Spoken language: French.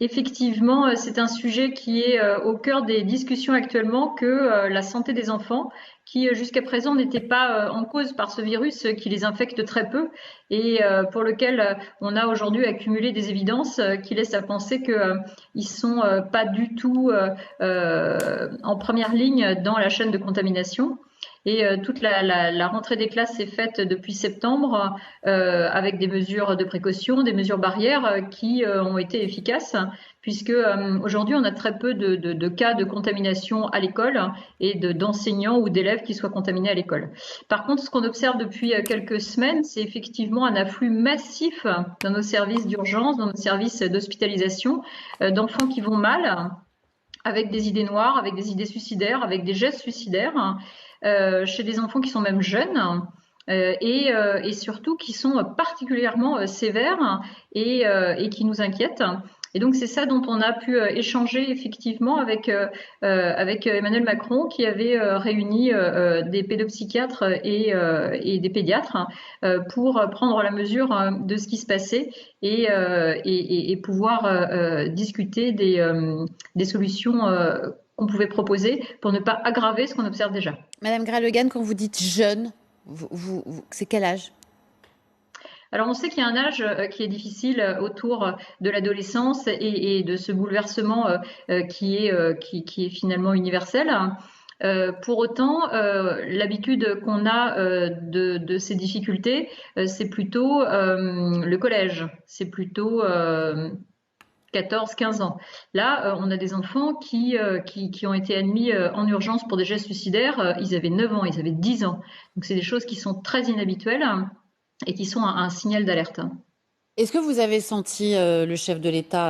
Effectivement, c'est un sujet qui est au cœur des discussions actuellement que la santé des enfants, qui jusqu'à présent n'était pas en cause par ce virus qui les infecte très peu et pour lequel on a aujourd'hui accumulé des évidences qui laissent à penser que ils sont pas du tout en première ligne dans la chaîne de contamination. Et toute la rentrée des classes s'est faite depuis septembre avec des mesures de précaution, des mesures barrières qui ont été efficaces, puisque aujourd'hui on a très peu de cas de contamination à l'école et d'enseignants ou d'élèves qui soient contaminés à l'école. Par contre, ce qu'on observe depuis quelques semaines, c'est effectivement un afflux massif dans nos services d'urgence, dans nos services d'hospitalisation, d'enfants qui vont mal, avec des idées noires, avec des idées suicidaires, avec des gestes suicidaires, chez des enfants qui sont même jeunes. Et surtout qui sont particulièrement sévères et qui nous inquiètent. Et donc c'est ça dont on a pu échanger effectivement avec Emmanuel Macron qui avait réuni des pédopsychiatres et des pédiatres pour prendre la mesure de ce qui se passait et pouvoir discuter des solutions qu'on pouvait proposer pour ne pas aggraver ce qu'on observe déjà. Madame Grallegan, quand vous dites jeune, c'est quel âge? Alors on sait qu'il y a un âge qui est difficile autour de l'adolescence et de ce bouleversement qui est finalement universel. Pour autant, l'habitude qu'on a de ces difficultés, c'est plutôt le collège, c'est plutôt 14-15 ans. Là, on a des enfants qui ont été admis en urgence pour des gestes suicidaires. Ils avaient 9 ans, ils avaient 10 ans. Donc c'est des choses qui sont très inhabituelles et qui sont un signal d'alerte. Est-ce que vous avez senti le chef de l'État